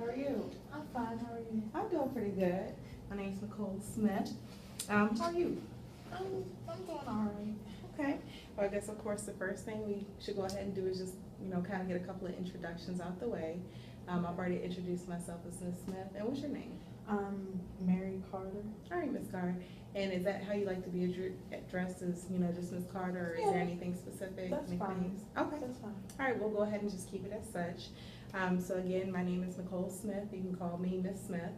How are you? I'm fine. How are you? I'm doing pretty good. My name's Nicole Smith. How are you? I'm doing all right. Okay. Well, I guess of course the first thing we should go ahead and do is just kind of get a couple of introductions out the way. I've already introduced myself as Miss Smith. And what's your name? Mary Carter. All right, Miss Carter. And is that how you like to be addressed as just Miss Carter, or is Yeah, there anything specific? that's fine. Okay. That's fine. All right, we'll go ahead and just keep it as such. So again, my name is Nicole Smith. You can call me Miss Smith.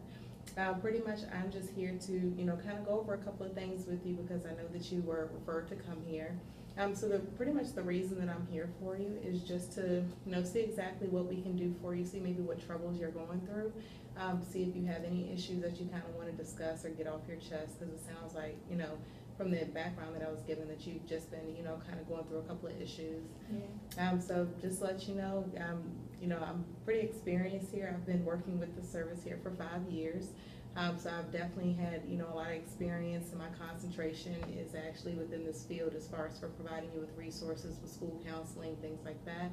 Pretty much I'm just here to, kind of go over a couple of things with you because I know that you were referred to come here. So pretty much the reason that I'm here for you is just to, see exactly what we can do for you, see maybe what troubles you're going through, see if you have any issues that you kind of want to discuss or get off your chest, because it sounds like, from the background that I was given that you've just been, kind of going through a couple of issues. Yeah. So just to let you know, I'm pretty experienced here. I've been working with the service here for 5 years. So I've definitely had, a lot of experience, and my concentration is actually within this field as far as for providing you with resources with school counseling, things like that.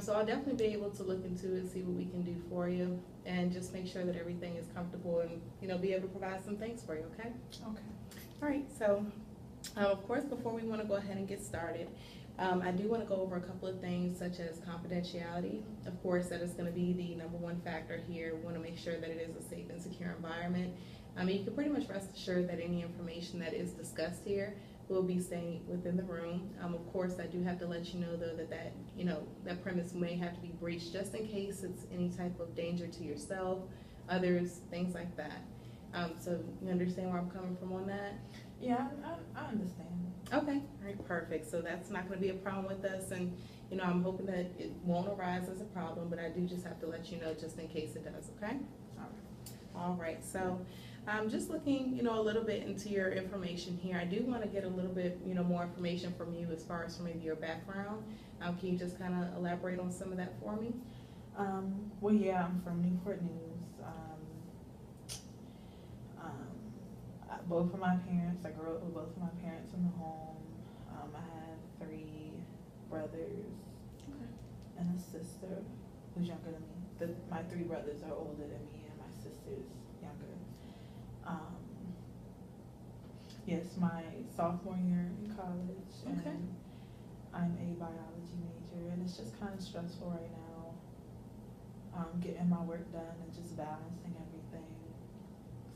So I'll definitely be able to look into it, see what we can do for you, and just make sure that everything is comfortable and, be able to provide some things for you, okay? Okay. All right, so of course, before we want to go ahead and get started, I do want to go over a couple of things such as confidentiality. Of course, that is going to be the number one factor here. We want to make sure that it is a safe and secure environment. You can pretty much rest assured that any information that is discussed here will be staying within the room. Of course, I do have to let you know though that premise may have to be breached just in case it's any type of danger to yourself, others, things like that. So you understand where I'm coming from on that? Yeah, I understand. Okay, all right, perfect. So that's not going to be a problem with us, and I'm hoping that it won't arise as a problem, but I do just have to let you know just in case it does. Okay. All right. All right. So, just looking, a little bit into your information here. I do want to get a little bit, more information from you as far as from maybe your background. Can you just kind of elaborate on some of that for me? Well, yeah, I'm from Newport News. Both of my parents, I grew up with both of my parents in the home. I have 3 brothers and a sister who's younger than me. My 3 brothers are older than me, and my sister's younger. Yes, my sophomore year in college, Okay. and I'm a biology major, and it's just kind of stressful right now. Getting my work done and just balancing everything.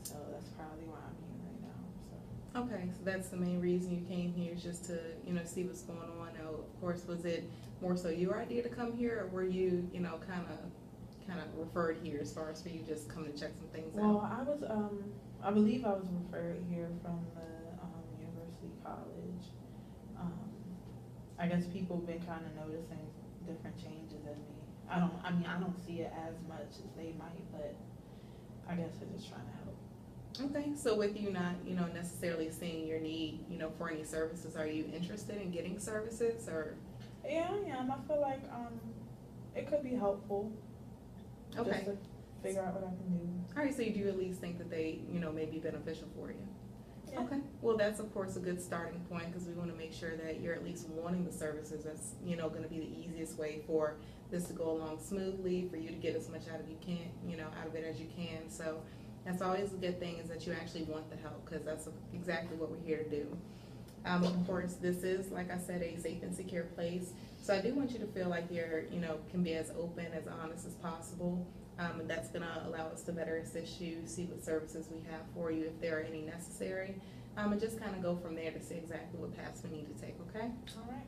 So that's probably why I'm here right now. So. Okay, so that's the main reason you came here, is just to, see what's going on. Now, of course, was it more so your idea to come here, or were you, kind of referred here as far as for you just coming to check some things out? Well, I believe I was referred here from the University College. I guess people have been kind of noticing different changes in me. I don't see it as much as they might, but I guess they're just trying to help. Okay, so with you not, necessarily seeing your need, for any services, are you interested in getting services, or? Yeah, I am. I feel like it could be helpful. Okay. Just to figure out what I can do. All right, so you do at least think that they, may be beneficial for you? Yeah. Okay, well, that's of course a good starting point, because we want to make sure that you're at least wanting the services. That's, going to be the easiest way for this to go along smoothly, for you to get as much out of out of it as you can. So that's always a good thing, is that you actually want the help, because that's exactly what we're here to do. Of course, this is, like I said, a safe and secure place. So I do want you to feel like you're, can be as open, as honest as possible. And that's going to allow us to better assist you, see what services we have for you, if there are any necessary, and just kind of go from there to see exactly what paths we need to take, okay? All right.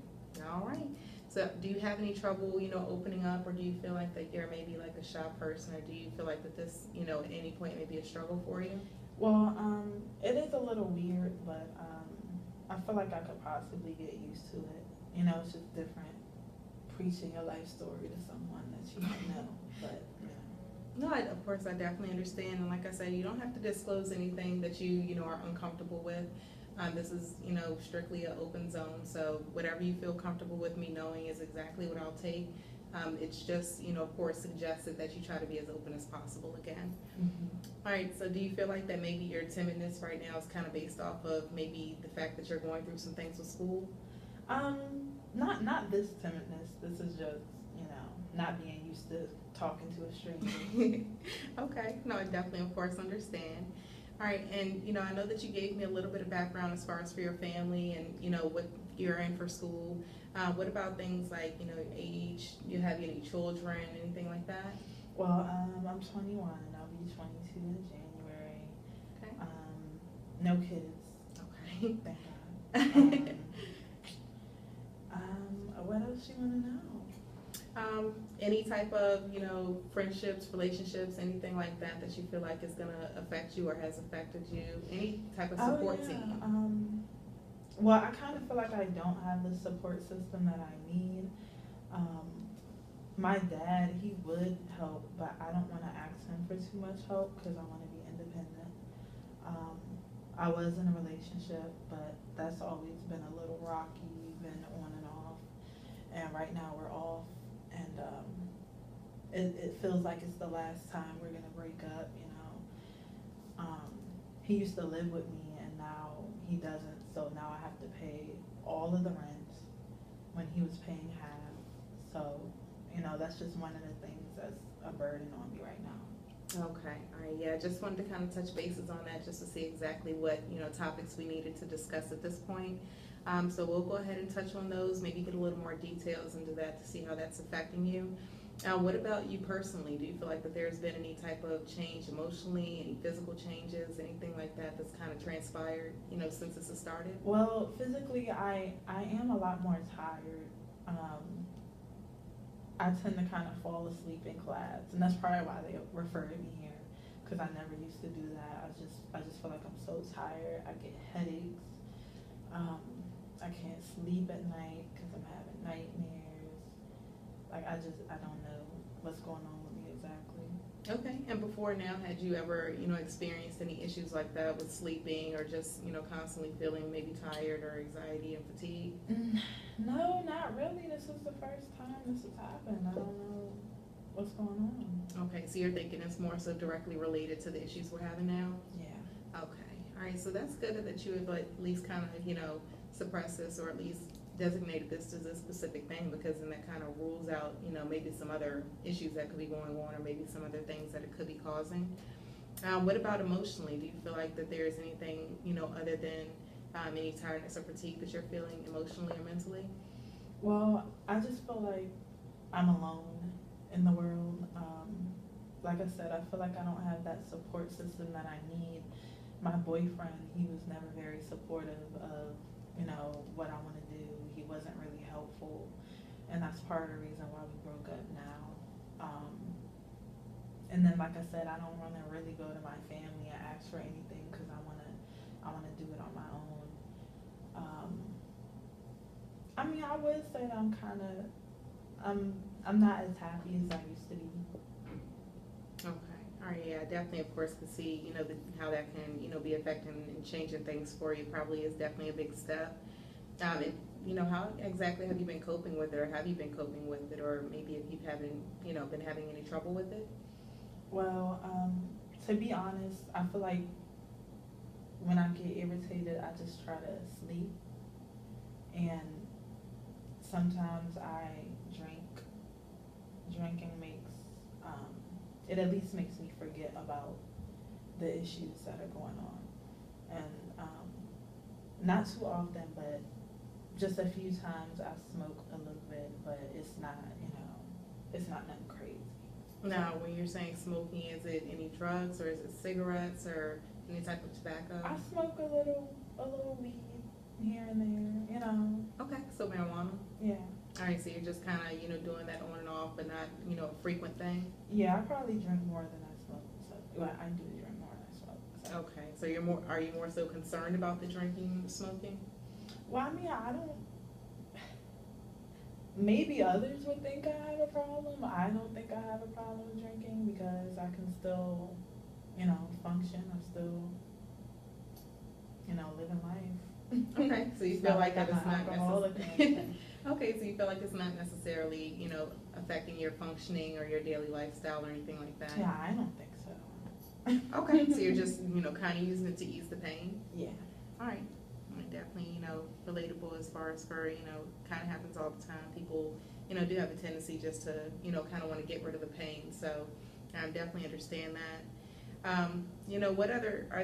All right. So do you have any trouble, opening up, or do you feel like that you're maybe like a shy person, or do you feel like that this, at any point may be a struggle for you? Well, it is a little weird, but I feel like I could possibly get used to it. It's just different preaching your life story to someone that you don't know, but No, of course, I definitely understand. And like I said, you don't have to disclose anything that you are uncomfortable with. This is, strictly an open zone. So whatever you feel comfortable with me knowing is exactly what I'll take. It's just, of course, suggested that you try to be as open as possible again. Mm-hmm. All right, so do you feel like that maybe your timidness right now is kind of based off of maybe the fact that you're going through some things with school? Not this timidness. This is just, not being used to talking to a stranger. Okay, no, I definitely, of course, understand. All right, and I know that you gave me a little bit of background as far as for your family and what you're in for school. What about things like age? Do you have any children, anything like that? Well, I'm 21. I'll be 22 in January. Okay. No kids. Okay. Thank God. What else you want to know? Any type of friendships, relationships, anything like that that you feel like is gonna affect you or has affected you? Any type of support team? Well, I kind of feel like I don't have the support system that I need. My dad, he would help, but I don't want to ask him for too much help because I want to be independent. I was in a relationship, but that's always been a little rocky. We've been on and off, and right now we're off, and it feels like it's the last time we're gonna break up. He used to live with me, and now he doesn't. So now I have to pay all of the rent when he was paying half. So that's just one of the things that's a burden on me right now. Okay, all right, yeah, just wanted to kind of touch bases on that just to see exactly what, topics we needed to discuss at this point. So we'll go ahead and touch on those, maybe get a little more details into that to see how that's affecting you. What about you personally? Do you feel like that there's been any type of change emotionally, any physical changes, anything like that that's kind of transpired, since this has started? Well, physically, I am a lot more tired. I tend to kind of fall asleep in class, and that's probably why they referred me here, because I never used to do that. I just feel like I'm so tired. I get headaches. I can't sleep at night because I'm having nightmares. Like I don't know what's going on with me exactly. Okay, and before now, had you ever, experienced any issues like that with sleeping or just, constantly feeling maybe tired or anxiety and fatigue? No, not really. This is the first time this has happened. I don't know what's going on. Okay, so you're thinking it's more so directly related to the issues we're having now? Yeah. Okay, all right, so that's good that you have at least kind of, suppressed this or at least designated this as a specific thing, because then that kind of rules out, maybe some other issues that could be going on or maybe some other things that it could be causing. What about emotionally? Do you feel like that there's anything, other than any tiredness or fatigue that you're feeling emotionally or mentally? Well, I just feel like I'm alone in the world. Like I said, I feel like I don't have that support system that I need. My boyfriend, he was never very supportive of, what I want to do. He wasn't really helpful, and that's part of the reason why we broke up now. And then, like I said, I don't want to really go to my family and ask for anything because I want to do it on my own. I mean, I would say that I'm not as happy as I used to be. Okay. All right. Yeah, definitely. Of course, to see how that can be affecting and changing things for you probably is definitely a big step. And how exactly have you been coping with it, or have you been coping with it, or maybe if you haven't been having any trouble with it? Well, to be honest, I feel like when I get irritated, I just try to sleep, and sometimes I drink. Drinking makes it at least makes me forget about the issues that are going on, and not too often, but just a few times I smoke a little bit, but it's not nothing crazy. Now, when you're saying smoking, is it any drugs, or is it cigarettes, or any type of tobacco? I smoke a little weed here and there, Okay, so marijuana. Yeah. All right, so you're just kind of doing that on and off, but not a frequent thing. Yeah, I probably drink more than I smoke. So, well, I do drink more than I smoke. So. Okay, so are you more so concerned about the drinking, smoking? Well, I mean, I don't. Maybe others would think I have a problem. I don't think I have a problem with drinking because I can still, function. I'm still, living life. Okay, so you feel like that it's not necessarily. Okay, so you feel like it's not necessarily, affecting your functioning or your daily lifestyle or anything like that? Yeah, I don't think so. Okay, so you're just, kind of using it to ease the pain? Yeah. All right. Definitely, relatable as far as for, kind of happens all the time. People, do have a tendency just to, kind of want to get rid of the pain. So I definitely understand that. Are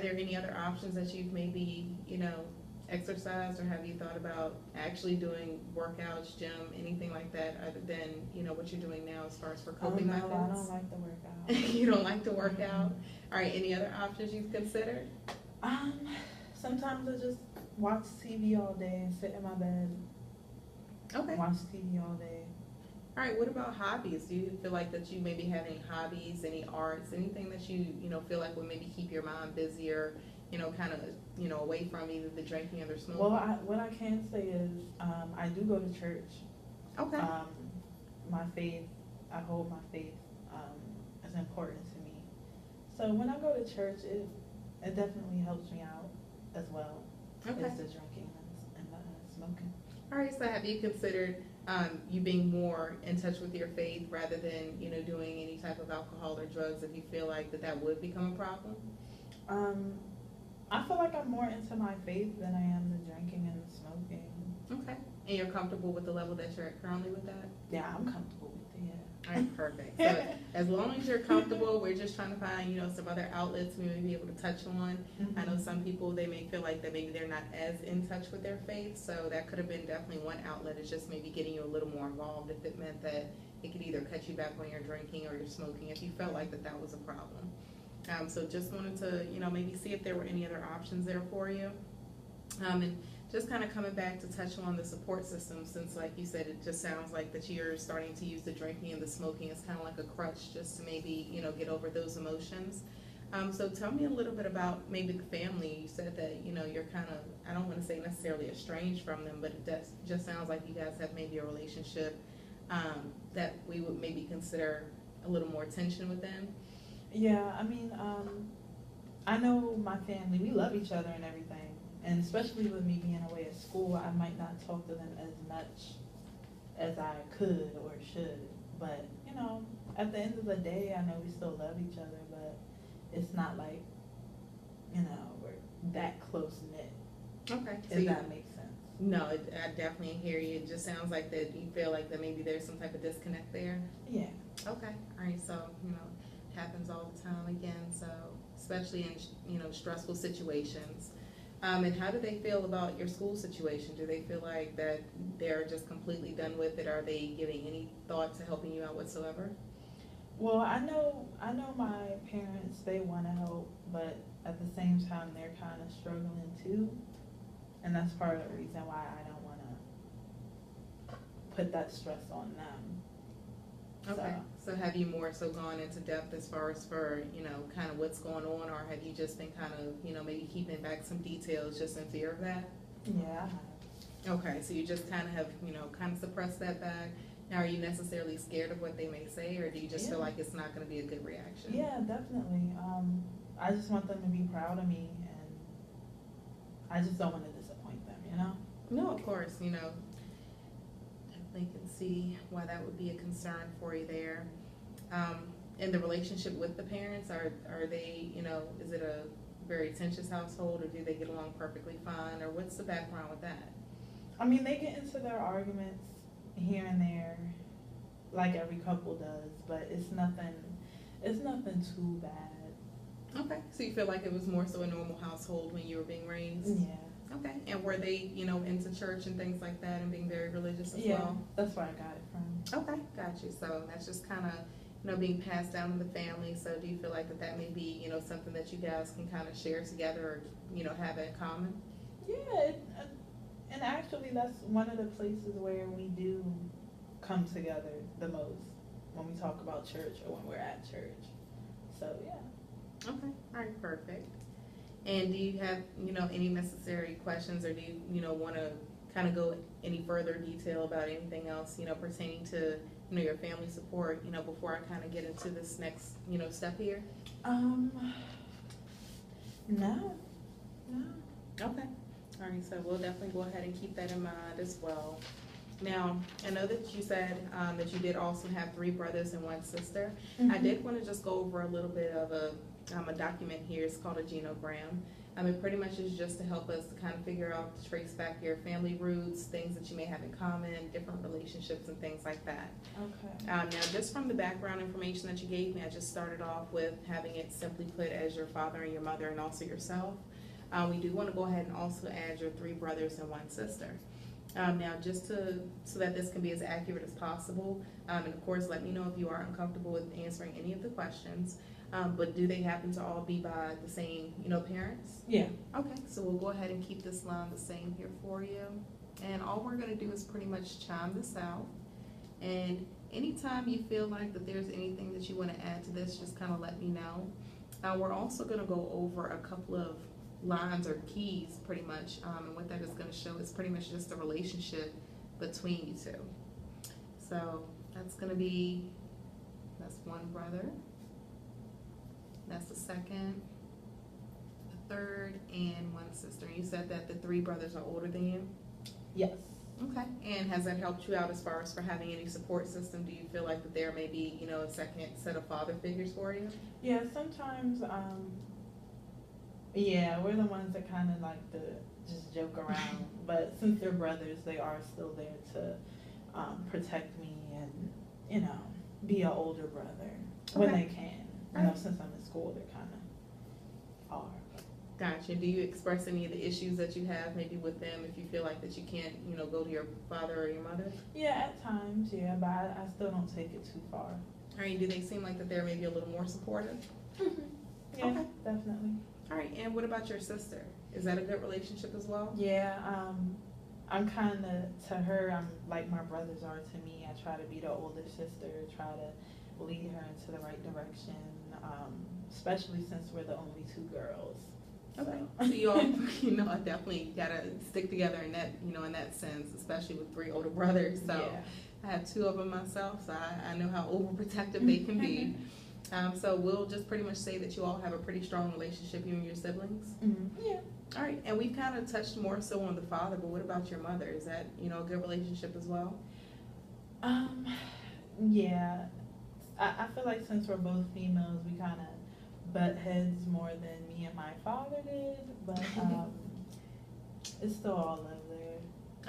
there any other options that you've maybe, exercised, or have you thought about actually doing workouts, gym, anything like that, other than, what you're doing now as far as for coping methods? No, I don't like to work out. You don't like to work out? All right, any other options you've considered? Sometimes I just watch TV all day and sit in my bed. Okay. Watch TV all day. All right, what about hobbies? Do you feel like that you maybe have any hobbies, any arts, anything that you feel like would maybe keep your mind busier, kind of, away from either the drinking or the smoking? Well, what I can say is I do go to church. Okay. My faith, I hold my faith as important to me. So when I go to church, it definitely helps me out as well as the drinking and the smoking. All right, so have you considered you being more in touch with your faith rather than, doing any type of alcohol or drugs, if you feel like that would become a problem? I feel like I'm more into my faith than I am the drinking and the smoking. Okay. And you're comfortable with the level that you're at currently with that? Yeah, I'm comfortable with it, yeah. All right, perfect. So as long as you're comfortable, we're just trying to find, some other outlets we may be able to touch on. Mm-hmm. I know some people, they may feel like that maybe they're not as in touch with their faith, so that could have been definitely one outlet. It's just maybe getting you a little more involved if it meant that it could either cut you back on your drinking or your smoking, if you felt like that was a problem. So just wanted to, maybe see if there were any other options there for you. And just kind of coming back to touch on the support system, since like you said, it just sounds like that you're starting to use the drinking and the smoking as kind of like a crutch just to maybe, get over those emotions. So tell me a little bit about maybe the family. You said that, you're kind of, I don't want to say necessarily estranged from them, but it just sounds like you guys have maybe a relationship that we would maybe consider a little more tension with them. Yeah, I mean, I know my family, we love each other and everything. And especially with me being away at school, I might not talk to them as much as I could or should. But, at the end of the day, I know we still love each other, but it's not like, we're that close-knit. Okay. If that makes sense. No, I definitely hear you. It just sounds like that you feel like that maybe there's some type of disconnect there. Yeah. Okay. All right. So, it happens all the time again. So, especially in, stressful situations. And how do they feel about your school situation? Do they feel like that they're just completely done with it? Are they giving any thought to helping you out whatsoever? Well, I know my parents, they want to help, but at the same time, they're kind of struggling too. And that's part of the reason why I don't want to put that stress on them. Okay. So have you more so gone into depth as far as for, kind of what's going on, or have you just been kind of, maybe keeping back some details just in fear of that? Yeah. Okay. So you just kind of have, kind of suppressed that back. Now, are you necessarily scared of what they may say, or do you just feel like it's not going to be a good reaction? Yeah, definitely. I just want them to be proud of me, and I just don't want to disappoint them, No, of course, definitely can see why that would be a concern for you there. In the relationship with the parents, are they, is it a very tensious household, or do they get along perfectly fine, or what's the background with that? I mean, they get into their arguments here and there, like every couple does, but it's nothing too bad. Okay, so you feel like it was more so a normal household when you were being raised? Yeah. Okay, and were they, into church and things like that and being very religious as well? Yeah, that's where I got it from. Okay, got you. So that's just kind of, being passed down in the family. So do you feel like that may be, something that you guys can kind of share together or, have in common? Yeah, and actually that's one of the places where we do come together the most, when we talk about church or when we're at church. So, yeah. Okay, all right, perfect. And do you have, any necessary questions, or do you, want to kind of go any further detail about anything else, pertaining to, your family support, before I kind of get into this next, step here? No. Okay. All right, so we'll definitely go ahead and keep that in mind as well. Now, I know that you said that you did also have 3 brothers and 1 sister. Mm-hmm. I did want to just go over a little bit of a document here. It's called a genogram. It pretty much is just to help us to kind of figure out, trace back your family roots, things that you may have in common, different relationships and things like that. Okay. Now, just from the background information that you gave me, I just started off with having it simply put as your father and your mother and also yourself. We do want to go ahead and also add your 3 brothers and 1 sister. Now, just so that this can be as accurate as possible, and of course, let me know if you are uncomfortable with answering any of the questions. But do they happen to all be by the same, parents? Yeah. Okay, so we'll go ahead and keep this line the same here for you. And all we're gonna do is pretty much chime this out. And anytime you feel like that there's anything that you wanna add to this, just kinda let me know. We're also gonna go over a couple of lines or keys pretty much, and what that is gonna show is pretty much just the relationship between you two. So that's 1 brother. That's the 2nd, the 3rd, and 1 sister. You said that the 3 brothers are older than you? Yes. Okay. And has that helped you out as far as for having any support system? Do you feel like that there may be, a second set of father figures for you? Yeah, sometimes, yeah, we're the ones that kind of like to just joke around. But since they're brothers, they are still there to protect me and, be an older brother when they can. Since I'm in school, they're kind of are. Gotcha. Do you express any of the issues that you have maybe with them if you feel like that you can't, go to your father or your mother? Yeah, at times, yeah, but I still don't take it too far. All right, do they seem like that they're maybe a little more supportive? Yeah, Okay. definitely. All right, and what about your sister? Is that a good relationship as well? Yeah, I'm kind of, to her, I'm like my brothers are to me. I try to be the older sister, try to lead her into the right direction, especially since we're the only 2 girls. Okay. So you all, I definitely gotta stick together in that, in that sense, especially with 3 older brothers. So Yeah. I have 2 of them myself, so I know how overprotective they can be. So we'll just pretty much say that you all have a pretty strong relationship, you and your siblings. Mm-hmm. Yeah. All right, and we've kind of touched more so on the father, but what about your mother? Is that, a good relationship as well? Yeah. I feel like since we're both females, we kind of butt heads more than me and my father did, but it's still all love there.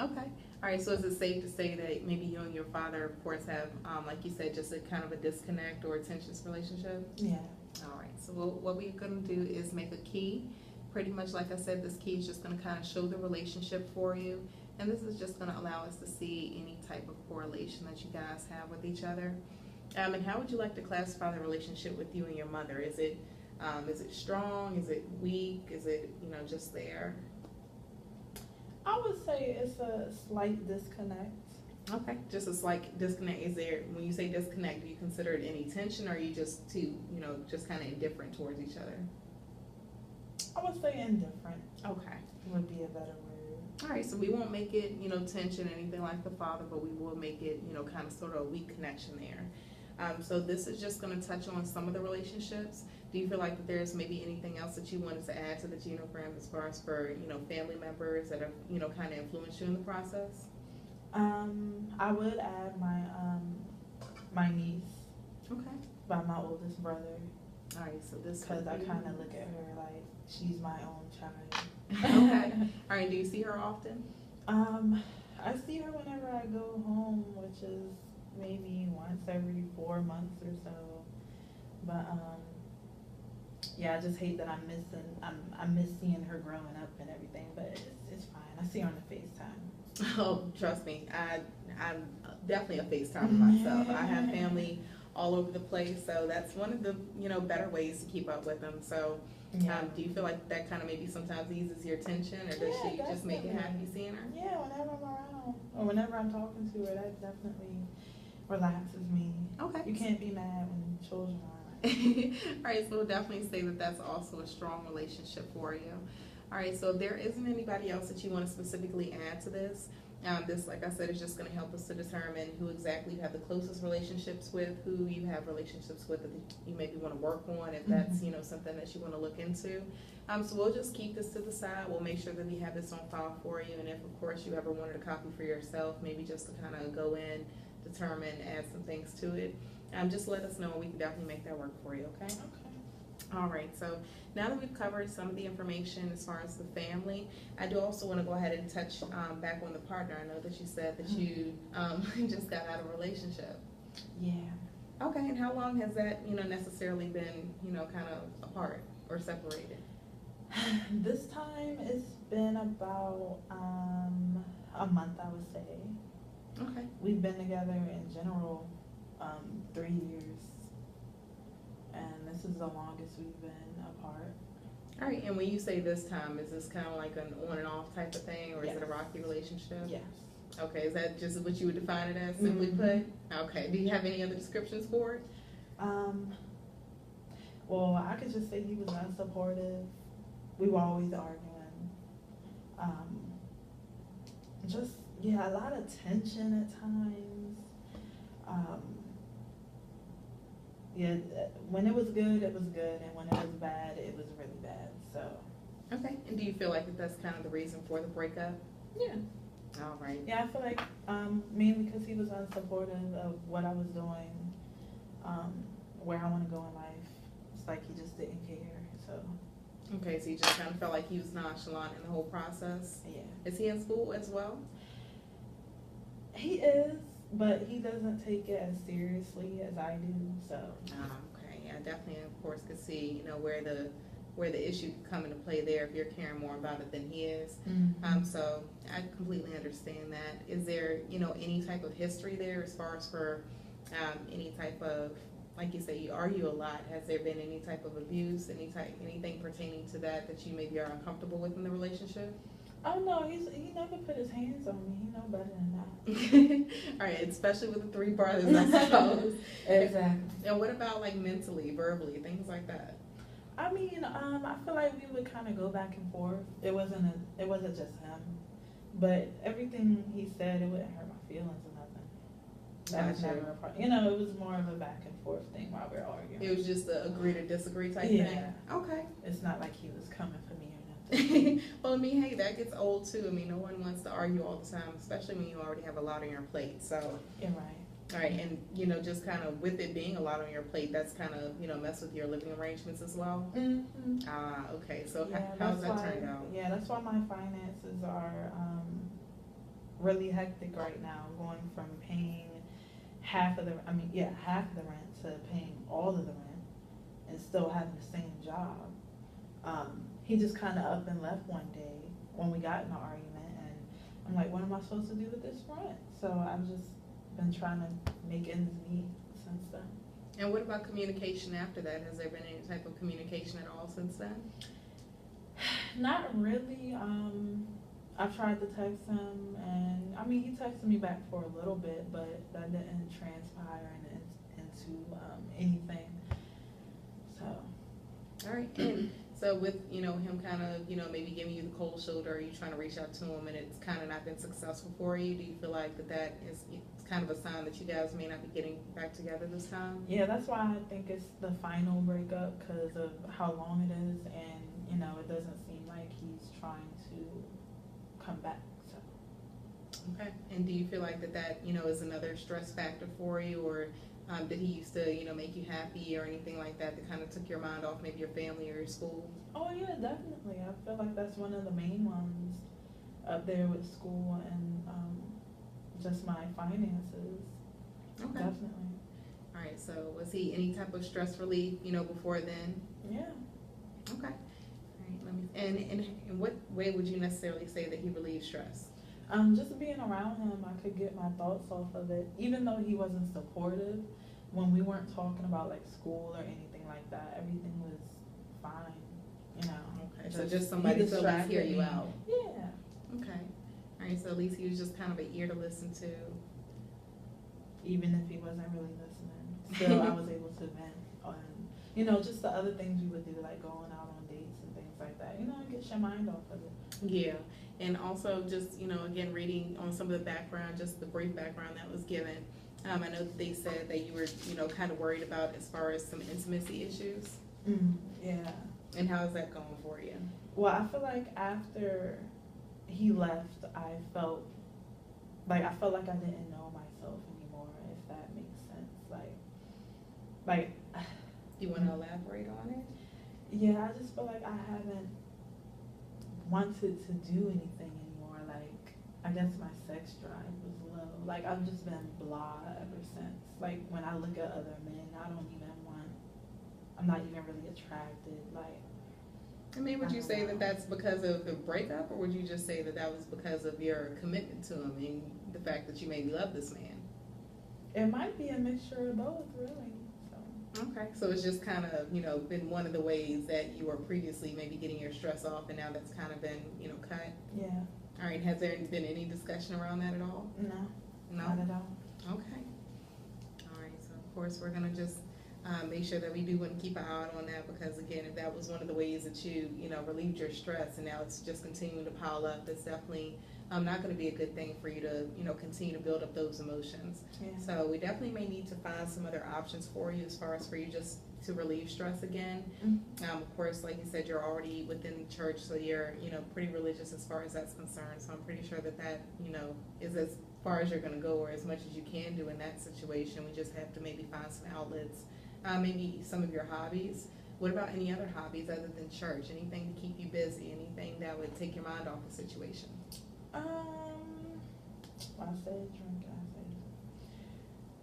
Okay. All right, so is it safe to say that maybe you and your father, of course, have, like you said, just a kind of a disconnect or a tensionless relationship? Yeah. All right, so what we're going to do is make a key. Pretty much, like I said, this key is just going to kind of show the relationship for you. And this is just going to allow us to see any type of correlation that you guys have with each other. And how would you like to classify the relationship with you and your mother? Is it strong? Is it weak? Is it, just there? I would say it's a slight disconnect. Okay, just a slight disconnect. Is there, when you say disconnect, do you consider it any tension, or are you just just kind of indifferent towards each other? I would say indifferent. Okay. Would be a better word. All right, so we won't make it, tension, anything like the father, but we will make it, kind of sort of a weak connection there. So this is just going to touch on some of the relationships. Do you feel like that there's maybe anything else that you wanted to add to the genogram as far as for, family members that have, kind of influenced you in the process? I would add my niece. Okay. By my oldest brother. All right, so this. Because I kind of look at her like she's my own child. Okay. All right, do you see her often? I see her whenever I go home, which is maybe once every 4 months or so. But yeah, I just hate that I miss seeing her growing up and everything. But it's fine. I see her on the FaceTime. Oh, trust me, I'm definitely a FaceTimer myself. I have family all over the place, so that's one of the better ways to keep up with them. So, do you feel like that kind of maybe sometimes eases your tension, or does she just make you happy seeing her? Yeah, whenever I'm around or whenever I'm talking to her, that definitely relaxes me. Okay. You can't be mad when children are. All right, so we'll definitely say that that's also a strong relationship for you. All right, so if there isn't anybody else that you want to specifically add to this, this, like I said, is just going to help us to determine who exactly you have the closest relationships with, who you have relationships with that you maybe want to work on, if that's, something that you want to look into. So we'll just keep this to the side. We'll make sure that we have this on file for you. And if, of course, you ever wanted a copy for yourself, maybe just to kind of go in, determine, add some things to it, just let us know, and we can definitely make that work for you, okay? Okay. All right, so now that we've covered some of the information as far as the family, I do also want to go ahead and touch back on the partner. I know that you said that you just got out of a relationship. Yeah. Okay, and how long has that, necessarily been, kind of apart or separated? This time it's been about a month, I would say. Okay. We've been together in general 3 years, and this is the longest we've been apart. All right, and when you say this time, is this kind of like an on and off type of thing, or is it a Yes. rocky relationship? Yes. Okay, is that just what you would define it as, simply put? Okay, do you have any other descriptions for it? Well, I could just say he was unsupportive. We were always arguing. Just, yeah, a lot of tension at times. Yeah, when it was good, and when it was bad, it was really bad, so. Okay, and do you feel like that's kind of the reason for the breakup? Yeah. All right. Yeah, I feel like, mainly because he was unsupportive of what I was doing, where I wanna go in life. It's like he just didn't care, so, Okay, so you just kind of felt like he was nonchalant in the whole process? yeah. Is he in school as well? He is, but he doesn't take it as seriously as I do, so. Okay, yeah, definitely, of course, could see, where the issue could come into play there if you're caring more about it than he is. So I completely understand that. Is there, any type of history there as far as for any type of, like you say, you argue a lot. Has there been any type of abuse, anything pertaining to that you maybe are uncomfortable with in the relationship? Oh no, he never put his hands on me. He know better than that. All right, especially with the 3 brothers, I suppose. Exactly. And what about like mentally, verbally, things like that? I mean, I feel like we would kind of go back and forth. It wasn't just him, but everything he said, it wouldn't hurt my feelings or nothing. That was Gotcha. never a part. It was more of a back and forth thing while we were arguing. It was just a agree to disagree type Yeah. thing? Okay. It's not like he was coming for me or nothing. Well, I mean, hey, that gets old too. I mean, no one wants to argue all the time, especially when you already have a lot on your plate. So, You're right. all right, and just kind of with it being a lot on your plate, that's kind of mess with your living arrangements as well. Mm-hmm. Okay. So Yeah, how's that that's why- turned out? Yeah, that's why my finances are really hectic right now. Going from paying half of the rent to paying all of the rent, and still having the same job. He just kind of up and left one day when we got in an argument, and I'm like, what am I supposed to do with this rent? So I've just been trying to make ends meet since then. And what about communication after that? Has there been any type of communication at all since then? Not really. I've tried to text him, and he texted me back for a little bit, but that didn't transpire into anything. So. All right. And so with, him kind of, maybe giving you the cold shoulder, are you trying to reach out to him and it's kind of not been successful for you? Do you feel like that is kind of a sign that you guys may not be getting back together this time? Yeah, that's why I think it's the final breakup, because of how long it is, and, it doesn't seem like he's trying to come back, so. Okay. And do you feel like that, is another stress factor for you, or did he used to, make you happy or anything like that kind of took your mind off maybe your family or your school? Oh yeah, definitely. I feel like that's one of the main ones up there with school and just my finances. Okay. Definitely. All right. So was he any type of stress relief, before then? Yeah. Okay. All right. And in what way would you necessarily say that he relieves stress? Just being around him, I could get my thoughts off of it. Even though he wasn't supportive, when we weren't talking about like school or anything like that, everything was fine. Okay. So just somebody to at least hear you out. Yeah. Okay. All right. So at least he was just kind of an ear to listen to. Even if he wasn't really listening, still I was able to vent on, just the other things we would do, like going out on dates and things like that. And get your mind off of it. Yeah. And also just, again, reading on some of the background, just the brief background that was given. I know that they said that you were, kind of worried about as far as some intimacy issues. Yeah. And how is that going for you? Well, I feel like after he left, I felt like I didn't know myself anymore, if that makes sense. Like. Do you want to elaborate on it? Yeah, I just feel like I haven't wanted to do anything anymore. Like, I guess my sex drive was low. Like, I've just been blah ever since. Like, when I look at other men, I don't even want, I'm not even really attracted. Like, I mean, would I you don't say know. that that's because of the breakup, or would you just say that that was because of your commitment to him and the fact that you maybe love this man? It might be a mixture of both, really. So, Okay, so it's just kind of, been one of the ways that you were previously maybe getting your stress off, and now that's kind of been, cut. yeah. All right, has there been any discussion around that at all? No, No? not at all. Okay. All right, so of course, we're gonna just make sure that we do want to keep an eye on that, because again, if that was one of the ways that you, relieved your stress and now it's just continuing to pile up, it's definitely not gonna be a good thing for you to, continue to build up those emotions. Yeah. So we definitely may need to find some other options for you as far as for you just to relieve stress again. Mhm. Of course, like you said, you're already within the church, so you're, pretty religious as far as that's concerned. So I'm pretty sure that that, is as far as you're gonna go, or as much as you can do in that situation. We just have to maybe find some outlets, maybe some of your hobbies. What about any other hobbies other than church? Anything to keep you busy? Anything that would take your mind off the situation? I say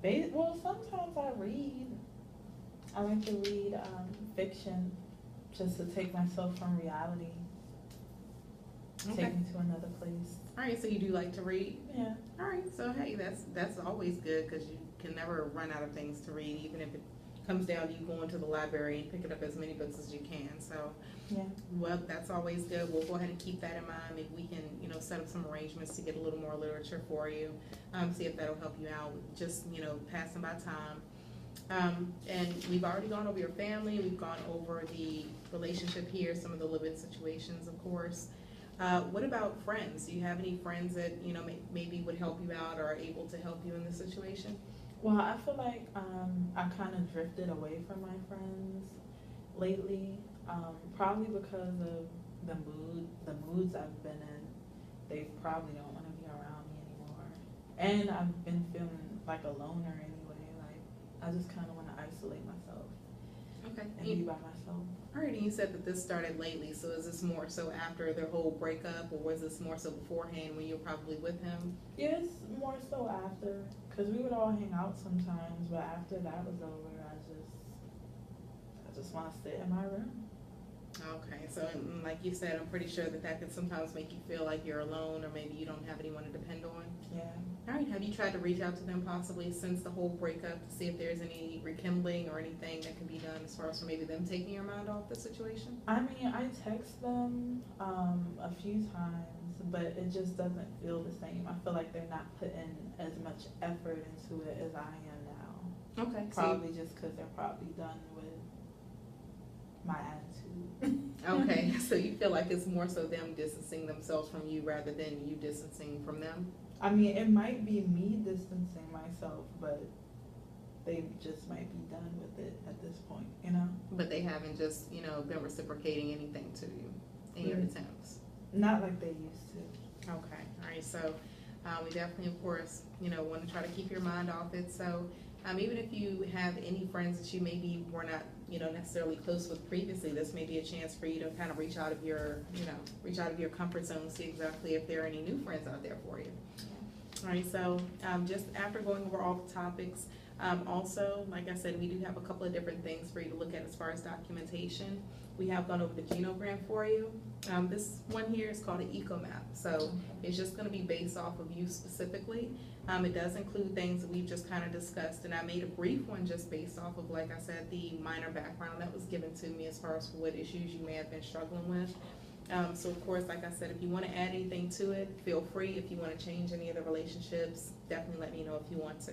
drink, well, sometimes I read. I like to read fiction just to take myself from reality, Okay. take me to another place. All right, so you do like to read. Yeah. All right, so hey, that's always good, because you can never run out of things to read, even if it comes down to you going to the library and picking up as many books as you can. So, Yeah. well, that's always good. We'll go ahead and keep that in mind. Maybe we can, set up some arrangements to get a little more literature for you. See if that'll help you out. Just, passing by time. And we've already gone over your family. We've gone over the relationship here, some of the living situations, of course. What about friends? Do you have any friends that, maybe would help you out or are able to help you in this situation? Well, I feel like I kind of drifted away from my friends lately, probably because of the moods I've been in. They probably don't want to be around me anymore, and I've been feeling like a loner anyway. Like, I just kind of want to isolate myself Okay. and be by myself. All right, and you said that this started lately, so is this more so after their whole breakup, or was this more so beforehand when you were probably with him? Yes, more so after, because we would all hang out sometimes, but after that was over, I just want to sit in my room. Okay, so like you said, I'm pretty sure that that could sometimes make you feel like you're alone, or maybe you don't have anyone to depend on. Yeah. All right, have you tried to reach out to them possibly since the whole breakup to see if there's any rekindling or anything that can be done as far as for maybe them taking your mind off the situation? I mean, I text them a few times, but it just doesn't feel the same. I feel like they're not putting as much effort into it as I am now. Okay, Probably just because they're probably done with my attitude. okay, so you feel like it's more so them distancing themselves from you rather than you distancing from them? I mean, it might be me distancing myself, but they just might be done with it at this point, But they haven't just, been reciprocating anything to you in your Mhm. attempts? Not like they used to. Okay, all right, so we definitely, of course, want to try to keep your mind off it. So even if you have any friends that you maybe were not, necessarily close with previously, this may be a chance for you to kind of reach out of your, reach out of your comfort zone, see exactly if there are any new friends out there for you. All right, so just after going over all the topics, also, like I said, we do have a couple of different things for you to look at as far as documentation. We have gone over the genogram for you. This one here is called an EcoMap. So it's just going to be based off of you specifically. It does include things that we've just kind of discussed, and I made a brief one just based off of, like I said, the minor background that was given to me as far as what issues you may have been struggling with. So of course, like I said, if you want to add anything to it, feel free. If you want to change any of the relationships, definitely let me know if you want to.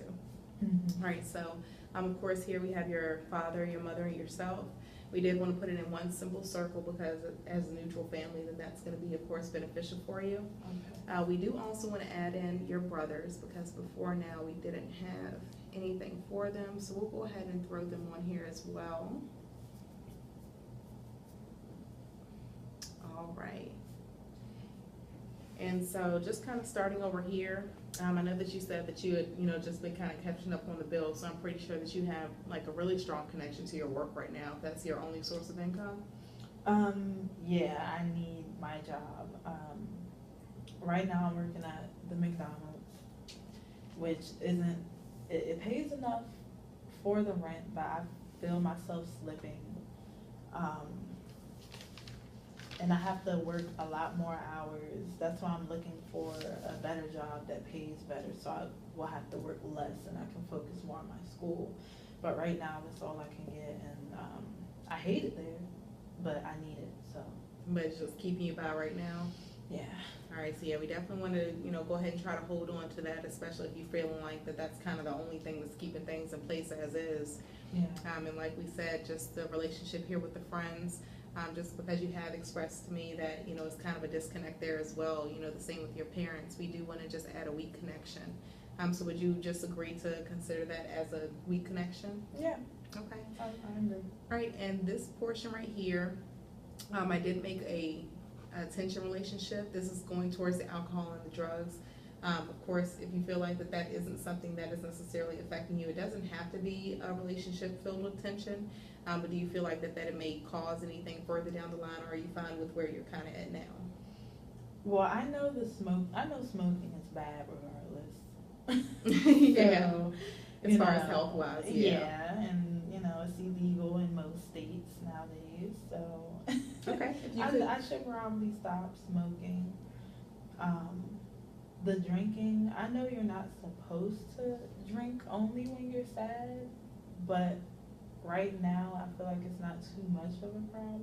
Mm-hmm. All right, so of course here we have your father, your mother, and yourself. We did want to put it in one simple circle because as a neutral family, then that's going to be, of course, beneficial for you. Okay. We do also want to add in your brothers because before now we didn't have anything for them. So we'll go ahead and throw them on here as well. All right. And so just kind of starting over here, I know that you said that you had, just been kind of catching up on the bills. So I'm pretty sure that you have like a really strong connection to your work right now. If that's your only source of income. Yeah, I need my job. Right now I'm working at the McDonald's, which isn't, it pays enough for the rent, but I feel myself slipping. Um, and I have to work a lot more hours. That's why I'm looking for a better job that pays better, so I will have to work less and I can focus more on my school. But right now, that's all I can get, and I hate it there, but I need it, so, But it's just keeping you by right now. yeah. All right, so yeah, we definitely want to, go ahead and try to hold on to that, especially if you're feeling like that's kind of the only thing that's keeping things in place as is. Yeah. And like we said, just the relationship here with the friends, just because you have expressed to me that, it's kind of a disconnect there as well, the same with your parents, we do want to just add a weak connection. So would you just agree to consider that as a weak connection? Yeah, Okay. I agree. All right, and this portion right here, I did make a tension relationship. This is going towards the alcohol and the drugs. Of course, if you feel like that isn't something that is necessarily affecting you, it doesn't have to be a relationship filled with tension. But do you feel like that it may cause anything further down the line, or are you fine with where you're kind of at now? Well, I know smoking is bad regardless. Yeah. So, As far as health wise, yeah, and it's illegal in most states nowadays. So, Okay. I should probably stop smoking. The drinking, I know you're not supposed to drink only when you're sad, but right now I feel like it's not too much of a problem.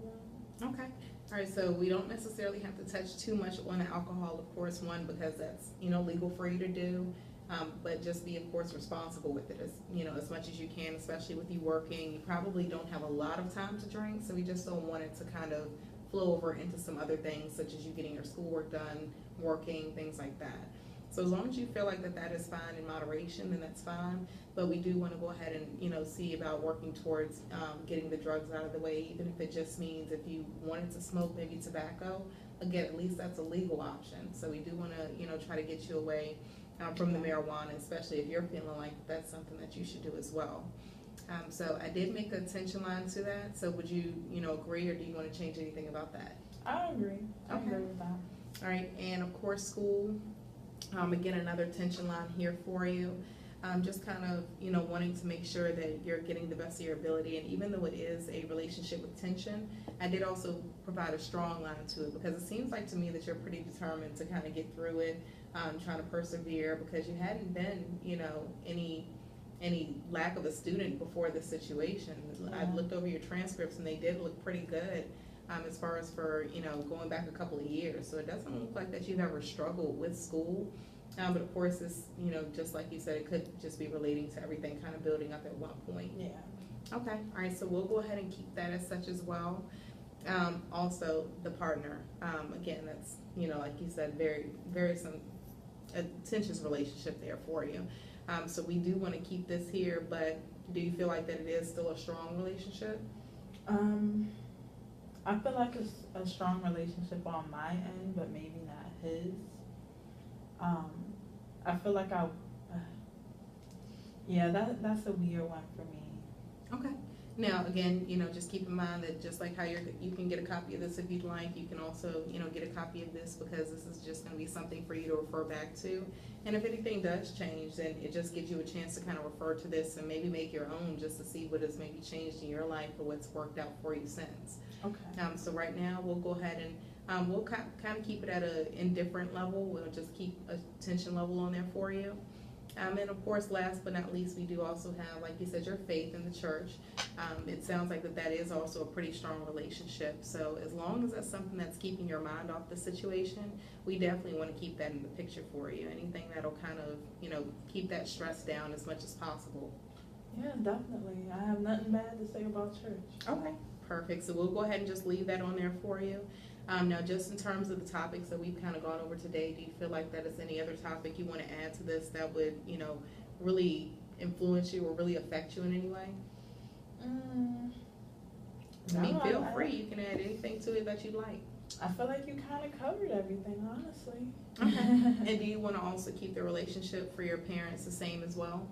Okay. All right, so we don't necessarily have to touch too much on the alcohol, of course, one, because that's, legal for you to do. But just be, of course, responsible with it as much as you can, especially with you working. You probably don't have a lot of time to drink, so we just don't want it to kind of flow over into some other things, such as you getting your schoolwork done, working, things like that. So as long as you feel like that is fine in moderation, then that's fine. But we do want to go ahead and, see about working towards getting the drugs out of the way, even if it just means if you wanted to smoke maybe tobacco, again, at least that's a legal option. So we do want to, try to get you away from the marijuana, especially if you're feeling like that's something that you should do as well. So I did make a tension line to that. So would you, agree, or do you want to change anything about that? I agree. I Okay. agree with that. All right, and of course, school. Again, another tension line here for you. Just kind of, wanting to make sure that you're getting the best of your ability. And even though it is a relationship with tension, I did also provide a strong line to it, because it seems like to me that you're pretty determined to kind of get through it, trying to persevere, because you hadn't been, any lack of a student before this situation. Yeah. I've looked over your transcripts and they did look pretty good. As far as for, going back a couple of years. So it doesn't look like that you've ever struggled with school. But of course, this, just like you said, it could just be relating to everything kind of building up at one point. Yeah. Okay, all right, so we'll go ahead and keep that as such as well. Also, the partner, again, that's, like you said, very, very a tensions relationship there for you. So we do want to keep this here, but do you feel like that it is still a strong relationship? I feel like it's a strong relationship on my end, but maybe not his. I feel like that's a weird one for me. Okay. Now, again, just keep in mind that just like how you can get a copy of this if you'd like, you can also, get a copy of this, because this is just going to be something for you to refer back to. And if anything does change, then it just gives you a chance to kind of refer to this and maybe make your own, just to see what has maybe changed in your life or what's worked out for you since. Okay. So right now, we'll go ahead and we'll kind of keep it at a indifferent level. We'll just keep a tension level on there for you. And of course, last but not least, we do also have, like you said, your faith in the church. It sounds like that is also a pretty strong relationship. So as long as that's something that's keeping your mind off the situation, we definitely want to keep that in the picture for you. Anything that'll kind of, keep that stress down as much as possible. Yeah, definitely. I have nothing bad to say about church. Okay, perfect. So we'll go ahead and just leave that on there for you. Now, just in terms of the topics that we've kind of gone over today, do you feel like that is any other topic you want to add to this that would, really influence you or really affect you in any way? I mean, feel free. You can add anything to it that you'd like. I feel like you kind of covered everything, honestly. Okay. And do you want to also keep the relationship for your parents the same as well?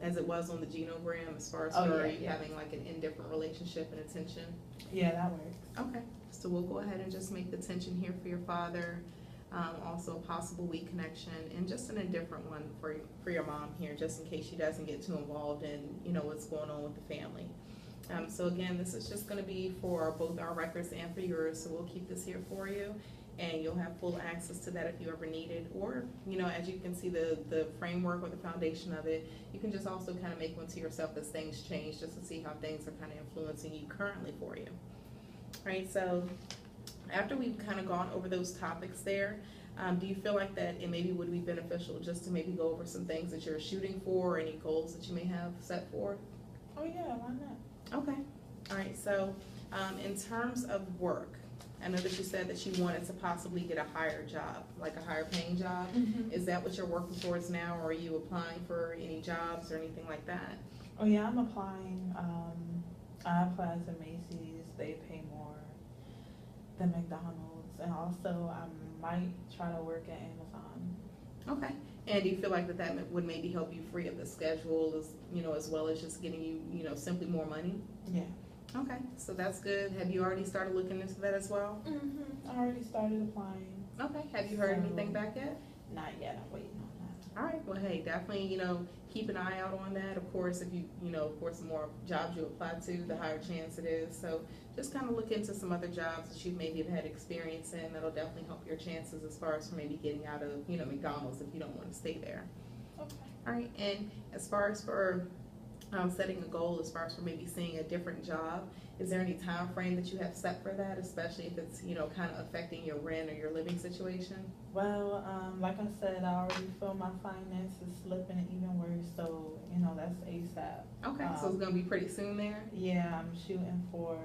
as it was on the genogram, as far as Oh, for yeah, you yeah. having like an indifferent relationship and attention? Yeah, that works. Okay, so we'll go ahead and just make the tension here for your father. Also a possible weak connection, and just an indifferent one for your mom here, just in case she doesn't get too involved in, you know, what's going on with the family. So again, this is just gonna be for both our records and for yours, so we'll keep this here for you. And you'll have full access to that if you ever need it, or, you know, as you can see the framework or the foundation of it, you can just also kind of make one to yourself as things change, just to see how things are kind of influencing you currently for you. Right, so after we've kind of gone over those topics there, do you feel like that it maybe would be beneficial just to maybe go over some things that you're shooting for, or any goals that you may have set forth? Oh yeah, why not? Okay, all right, so in terms of work, I know that you said that you wanted to possibly get a higher job, like a higher paying job. Is that what you're working towards now, or are you applying for any jobs or anything like that? Oh yeah, I'm applying. I applied to Macy's. They pay more than McDonald's, and also I might try to work at Amazon. Okay, and do you feel like that would maybe help you free up the schedule, as you know, as well as just getting you, you know, simply more money? Yeah. Okay, so that's good. Have you already started looking into that as well? I already started applying. Okay, have you heard So- anything back yet? Not yet. I'm waiting on that. All right, well, hey, definitely, you know, keep an eye out on that. Of course, if you know, of course, the more jobs you apply to, the higher chance it is. So just kind of look into some other jobs that you maybe have had experience in. That'll definitely help your chances as far as for maybe getting out of, you know, McDonald's if you don't want to stay there. Okay. All right, and as far as for setting a goal, as far as for maybe seeing a different job, is there any time frame that you have set for that, especially if it's, you know, kind of affecting your rent or your living situation? Well, like I said, I already feel my finances slipping even worse, so you know that's ASAP. Okay, so it's gonna be pretty soon there? Yeah, I'm shooting for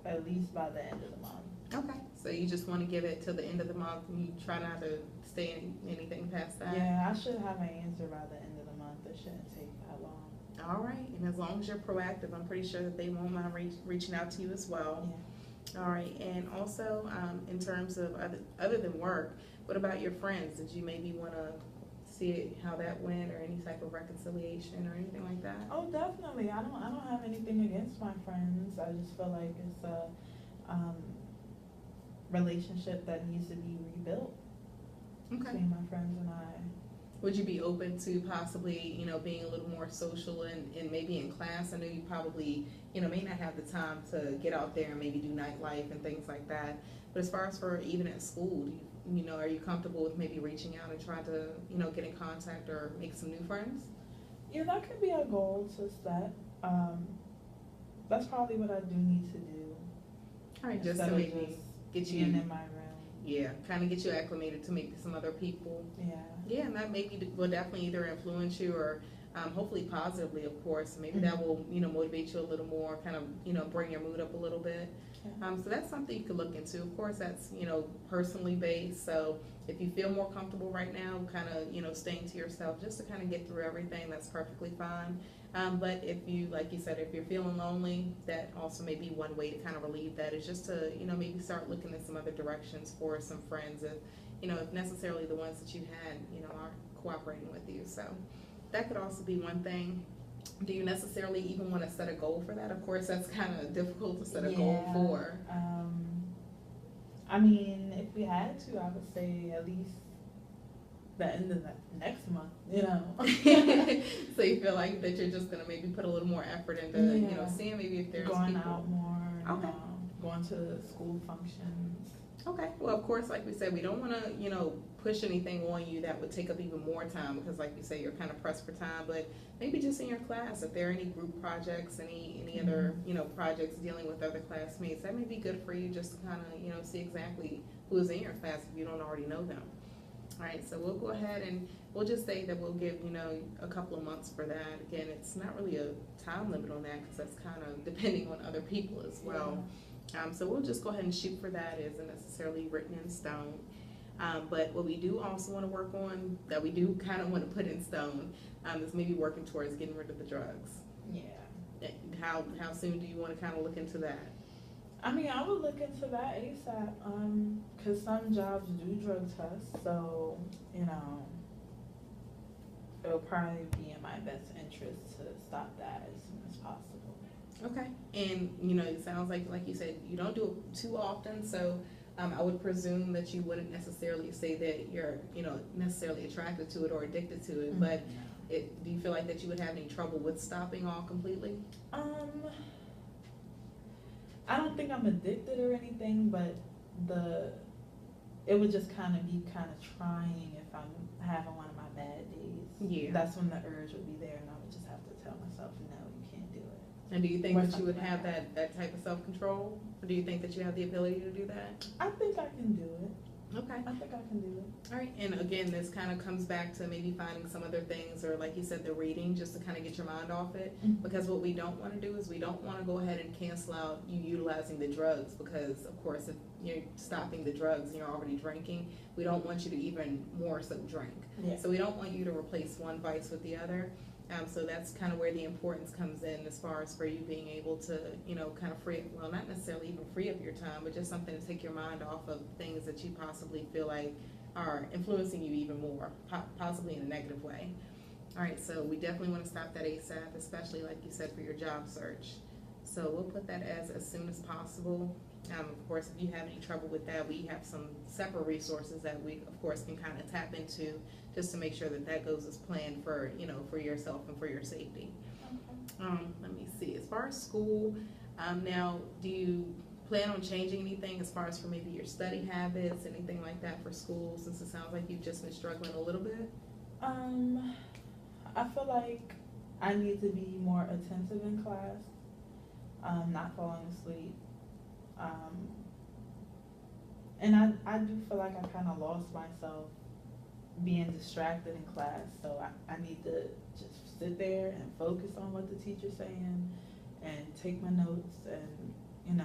at least by the end of the month. Okay, so you just want to give it till the end of the month, and you try not to stay anything past that? Yeah, I should have an answer by the end of the month. It shouldn't take that long. All right, and as long as you're proactive, I'm pretty sure that they won't mind reaching out to you as well. Yeah. All right, and also in terms of other than work, what about your friends? Did you maybe want to see how that went, or any type of reconciliation or anything like that? Oh, definitely. I don't have anything against my friends. I just feel like it's a relationship that needs to be rebuilt Okay. between my friends and I. Would you be open to possibly, you know, being a little more social and maybe in class? I know you probably, you know, may not have the time to get out there and maybe do nightlife and things like that. But as far as for even at school, you know, are you comfortable with maybe reaching out and trying to, you know, get in contact or make some new friends? Yeah, that could be a goal to set. That's probably what I do need to do. All right, just instead to of maybe just get being you, in my room. yeah, kind of get you acclimated to maybe some other people. Yeah. Yeah, and that maybe will definitely either influence you or hopefully positively, of course. Maybe that will, you know, motivate you a little more, kind of, you know, bring your mood up a little bit. Yeah. So that's something you could look into. Of course, that's, you know, personally based. So if you feel more comfortable right now, kind of, you know, staying to yourself just to kind of get through everything, that's perfectly fine. But if you, like you said, if you're feeling lonely, that also may be one way to kind of relieve that, is just to, you know, maybe start looking at some other directions for some friends, if, you know, if necessarily the ones that you had, you know, aren't cooperating with you. So that could also be one thing. Do you necessarily even want to set a goal for that? Of course, that's kind of difficult to set a goal for. I mean, if we had to, I would say at least the end of the next month, you know. So you feel like that you're just gonna maybe put a little more effort into, you know, seeing maybe if there's going people out more, Okay. Going to school functions. Okay, well, of course, like we said, we don't want to, you know, push anything on you that would take up even more time, because like you say, you're kind of pressed for time. But maybe just in your class, if there are any group projects, any other, you know, projects dealing with other classmates, that may be good for you, just to kind of, you know, see exactly who is in your class if you don't already know them. All right, so we'll go ahead and we'll just say that we'll give, you know, a couple of months for that. Again, it's not really a time limit on that, because that's kind of depending on other people as well. So we'll just go ahead and shoot for that. It isn't necessarily written in stone. But what we do also want to work on, that we do kind of want to put in stone, is maybe working towards getting rid of the drugs. Yeah. How soon do you want to kind of look into that? I mean, I would look into that ASAP, because some jobs do drug tests, so, you know, it'll probably be in my best interest to stop that as soon as possible. Okay, and it sounds like you said, you don't do it too often, so I would presume that you wouldn't necessarily say that you're, necessarily attracted to it or addicted to it, but do you feel like that you would have any trouble with stopping all completely? I don't think I'm addicted or anything, but it would just kind of be trying if I'm having one of my bad days. Yeah. That's when the urge would be there, and I would just have to tell myself, no, you can't do it. And do you think Or that you would something have like that type of self-control? Or do you think that you have the ability to do that? I think I can do it. Okay. I think I can do it. All right, and again, this kind of comes back to maybe finding some other things, or like you said, the reading, just to kind of get your mind off it. Because what we don't want to do is we don't want to go ahead and cancel out you utilizing the drugs, because of course if you're stopping the drugs and you're already drinking, we don't want you to even more so drink. Yeah. So we don't want you to replace one vice with the other. So that's kind of where the importance comes in, as far as for you being able to, kind of not necessarily even free up your time, but just something to take your mind off of things that you possibly feel like are influencing you even more, possibly in a negative way. All right, so we definitely want to stop that ASAP, especially like you said, for your job search. So we'll put that as soon as possible. Of course, if you have any trouble with that, we have some separate resources that we, of course, can kind of tap into, just to make sure that goes as planned for, for yourself and for your safety. Okay. Let me see. As far as school, now, do you plan on changing anything as far as for maybe your study habits, anything like that for school, since it sounds like you've just been struggling a little bit? I feel like I need to be more attentive in class, not falling asleep. And I do feel like I kind of lost myself being distracted in class, so I need to just sit there and focus on what the teacher's saying and take my notes and,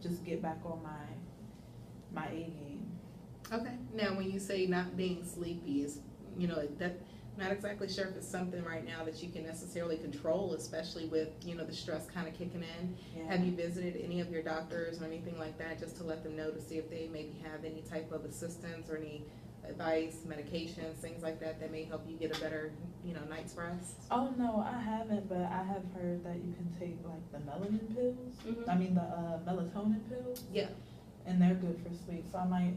just get back on my A game. Okay. Now, when you say not being sleepy, is, that, not exactly sure if it's something right now that you can necessarily control, especially with, the stress kind of kicking in. Yeah. Have you visited any of your doctors or anything like that, just to let them know, to see if they maybe have any type of assistance or any advice, medications, things like that may help you get a better, night's rest? Oh no, I haven't, but I have heard that you can take like the melanin pills. Mhm. I mean the melatonin pills. Yeah. And they're good for sleep, so I might,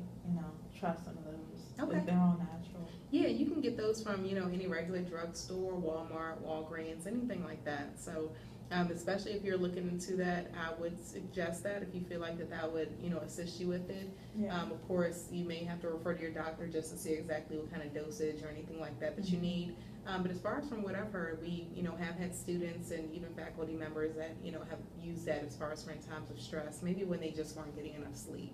try some of those. Okay. If they're all natural. Yeah, you can get those from, any regular drugstore, Walmart, Walgreens, anything like that. So, especially if you're looking into that, I would suggest that if you feel like that would, assist you with it. Yeah. Of course, you may have to refer to your doctor just to see exactly what kind of dosage or anything like that you need. But as far as from what I've heard, we, have had students and even faculty members that, have used that as far as for in times of stress, maybe when they just weren't getting enough sleep.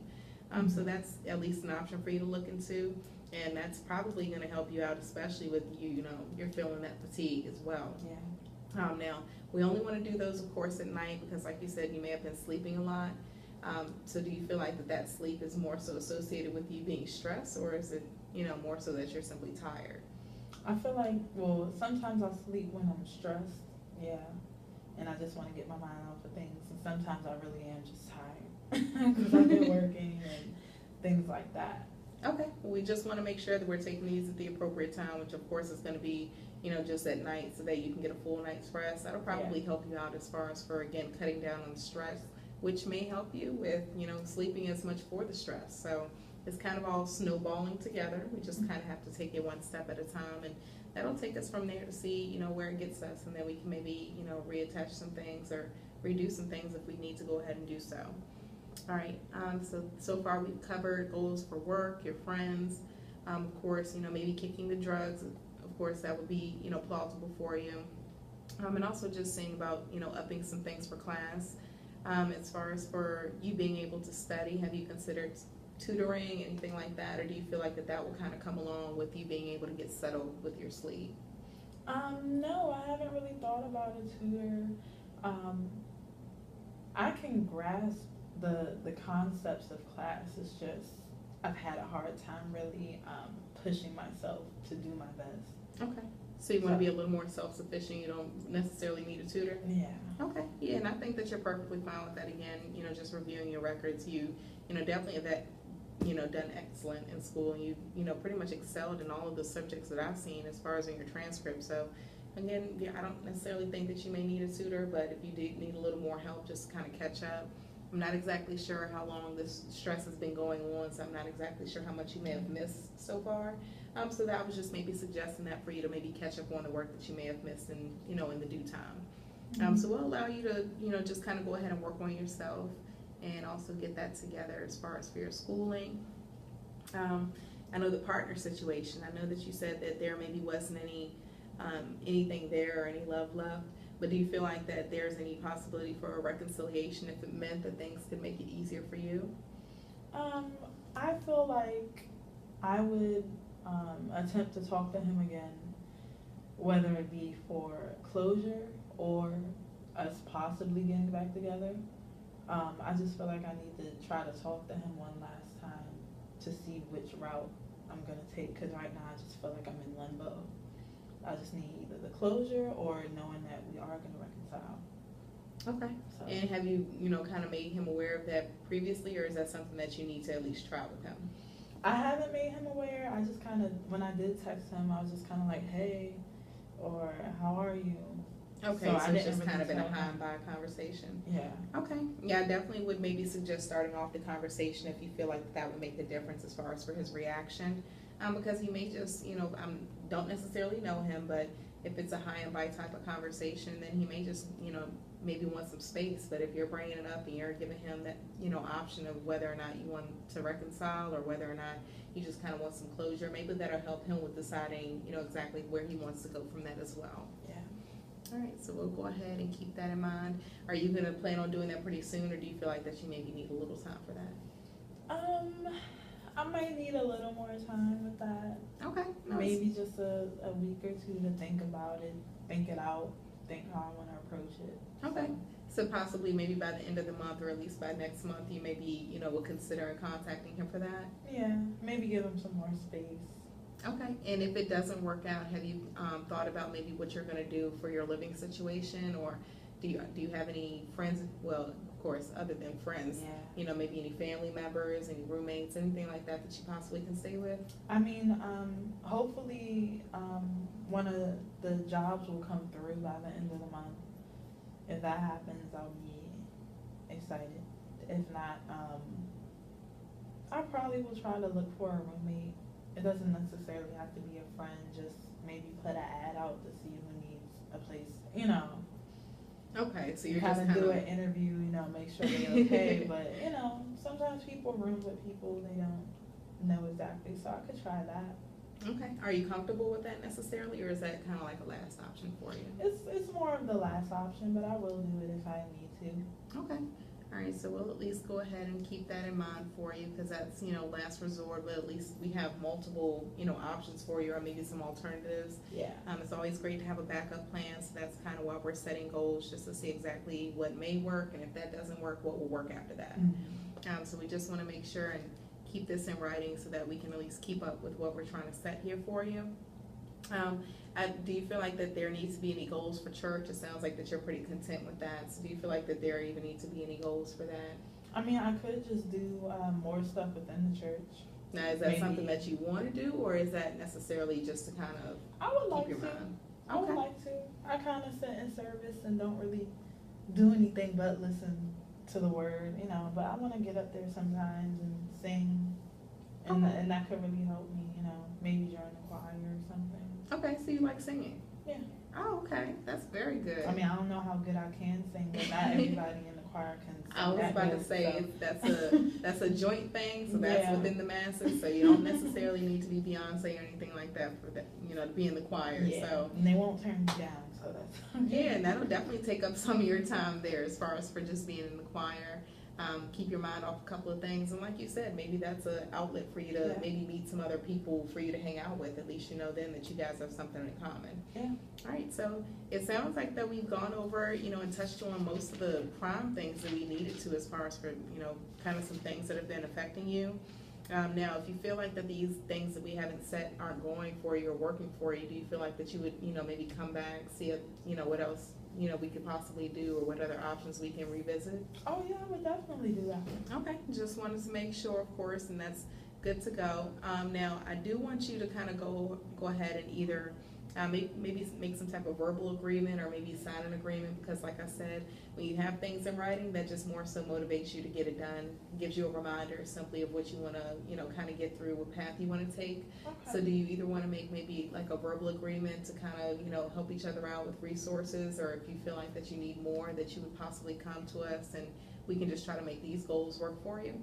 So that's at least an option for you to look into. And that's probably going to help you out, especially with you're feeling that fatigue as well. Yeah. Now, we only want to do those, of course, at night, because like you said, you may have been sleeping a lot. So do you feel like that sleep is more so associated with you being stressed, or is it, more so that you're simply tired? I feel like, sometimes I sleep when I'm stressed, yeah, and I just want to get my mind off of things, and sometimes I really am just tired, because I've been working and things like that. Okay, we just want to make sure that we're taking these at the appropriate time, which of course is going to be, just at night, so that you can get a full night's rest. That'll probably help you out as far as for, again, cutting down on the stress, which may help you with, sleeping as much for the stress. So it's kind of all snowballing together. We just kind of have to take it one step at a time, and that'll take us from there to see, where it gets us, and then we can maybe, reattach some things or redo some things if we need to go ahead and do so. All right, so far we've covered goals for work, your friends, of course, maybe kicking the drugs. Of course, that would be, plausible for you. And also just saying about, upping some things for class. As far as for you being able to study, have you considered tutoring, anything like that, or do you feel like that will kind of come along with you being able to get settled with your sleep? No, I haven't really thought about a tutor. I can grasp the concepts of class. It's just I've had a hard time really pushing myself to do my best. Okay. So you want to be a little more self-sufficient. You don't necessarily need a tutor? Yeah. Okay. Yeah, and I think that you're perfectly fine with that. Again, just reviewing your records, you definitely have that, done excellent in school, and pretty much excelled in all of the subjects that I've seen as far as in your transcript. So again, yeah, I don't necessarily think that you may need a tutor, but if you do need a little more help, just kind of catch up. I'm not exactly sure how long this stress has been going on, so I'm not exactly sure how much you may have missed so far. So that I was just maybe suggesting that for you to maybe catch up on the work that you may have missed in the due time. So we'll allow you to, just kind of go ahead and work on yourself and also get that together as far as for your schooling. I know the partner situation. I know that you said that there maybe wasn't anything there or any love left, but do you feel like that there's any possibility for a reconciliation if it meant that things could make it easier for you? I feel like I would attempt to talk to him again, whether it be for closure or us possibly getting back together. I just feel like I need to try to talk to him one last time to see which route I'm going to take, because right now I just feel like I'm in limbo. I just need either the closure or knowing that we are going to reconcile. Okay. So. And have you, kind of made him aware of that previously, or is that something that you need to at least try with him? I haven't made him aware. I just kind of, when I did text him, I was just kind of like, hey, or how are you? Okay, so it's just kind of been a high and by conversation. Yeah. Okay. Yeah, I definitely would maybe suggest starting off the conversation if you feel like that would make the difference as far as for his reaction. Because he may just, don't necessarily know him, but if it's a high and by type of conversation, then he may just, maybe want some space. But if you're bringing it up and you're giving him that, option of whether or not you want to reconcile or whether or not you just kind of want some closure, maybe that'll help him with deciding, exactly where he wants to go from that as well. Yeah. All right, so we'll go ahead and keep that in mind. Are you going to plan on doing that pretty soon, or do you feel like that you maybe need a little time for that? I might need a little more time with that. Okay. Maybe just a week or two to think about it, think it out, think how I want to approach it. Okay. So possibly maybe by the end of the month, or at least by next month, you maybe, will consider contacting him for that? Yeah, maybe give him some more space. Okay. And if it doesn't work out, have you thought about maybe what you're going to do for your living situation, or do you have any friends? Well, of course, other than friends, yeah. Maybe any family members, any roommates, anything like that that you possibly can stay with? I mean, hopefully, one of the jobs will come through by the end of the month. If that happens, I'll be excited. If not, I probably will try to look for a roommate. It doesn't necessarily have to be a friend, just maybe put an ad out to see who needs a place, Okay, so you're kind just of do an interview, make sure they're okay. But, sometimes people room with people they don't know exactly, so I could try that. Okay. Are you comfortable with that necessarily, or is that kind of like a last option for you? It's more of the last option, but I will do it if I need to. Okay. All right, so we'll at least go ahead and keep that in mind for you, because that's, last resort, but at least we have multiple, options for you, or maybe some alternatives. Yeah. It's always great to have a backup plan, so that's kind of why we're setting goals, just to see exactly what may work, and if that doesn't work, what will work after that. Mm-hmm. So we just want to make sure and keep this in writing so that we can at least keep up with what we're trying to set here for you. Do you feel like that there needs to be any goals for church? It sounds like that you're pretty content with that. So do you feel like that there even need to be any goals for that? I mean, I could just do more stuff within the church. Now, is that something that you want to do, or is that necessarily just to kind of keep your mind? I would like to. I kind of sit in service and don't really do anything but listen to the word, but I want to get up there sometimes and sing, and that could really help me, maybe join the choir or something. Okay, so you like singing? Yeah. Oh, okay. That's very good. I mean, I don't know how good I can sing, but not everybody in the choir can sing. I was about to say, so. that's a joint thing, so that's within the masses, so you don't necessarily need to be Beyonce or anything like that for that, to be in the choir. Yeah, so. And they won't turn me down, so that's okay. Yeah, and that'll definitely take up some of your time there as far as for just being in the choir. Keep your mind off a couple of things, and like you said, maybe that's an outlet for you to maybe meet some other people for you to hang out with. At least then that you guys have something in common. Yeah. All right, so it sounds like that we've gone over, and touched on most of the prime things that we needed to, as far as for, kind of some things that have been affecting you. Now, if you feel like that these things that we haven't set aren't going for you or working for you, do you feel like that you would, maybe come back, see if, what else we could possibly do, or what other options we can revisit? Oh yeah, I would definitely do that. Okay, just wanted to make sure, of course, and that's good to go. Now, I do want you to kind of go ahead and either maybe make some type of verbal agreement, or maybe sign an agreement, because like I said, when you have things in writing, that just more so motivates you to get it done, gives you a reminder simply of what you want to, kind of get through, what path you want to take. Okay. So do you either want to make maybe like a verbal agreement to kind of, help each other out with resources, or if you feel like that you need more, that you would possibly come to us and we can just try to make these goals work for you?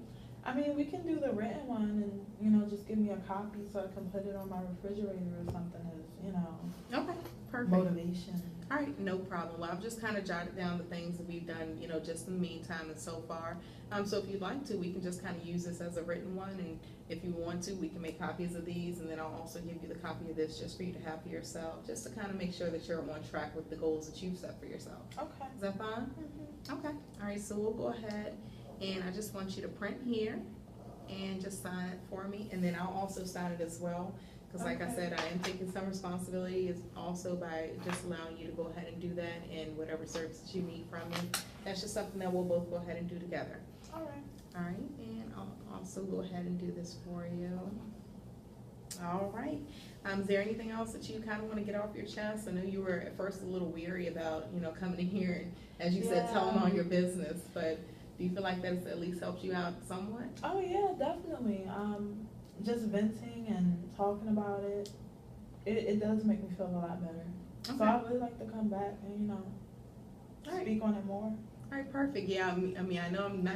I mean, we can do the written one and, just give me a copy so I can put it on my refrigerator or something as, Okay, perfect. motivation. All right, no problem. Well, I've just kind of jotted down the things that we've done, just in the meantime and so far. So if you'd like to, we can just kind of use this as a written one, and if you want to, we can make copies of these, and then I'll also give you the copy of this just for you to have for yourself, just to kind of make sure that you're on track with the goals that you've set for yourself. Okay. Is that fine? Mm-hmm. Okay. All right, so we'll go ahead, and I just want you to print here and just sign it for me, and then I'll also sign it as well. Because like I said, I am taking some responsibility is also by just allowing you to go ahead and do that, and whatever services you need from me. That's just something that we'll both go ahead and do together. All right. All right, and I'll also go ahead and do this for you. All right. Is there anything else that you kind of want to get off your chest? I know you were at first a little weary about, coming in here and, as you said, telling all your business, but do you feel like that has at least helped you out somewhat? Oh yeah, definitely. Just venting and talking about it, it does make me feel a lot better. Okay. So I would like to come back and, All right. speak on it more. All right, perfect. Yeah, I mean, I know I'm not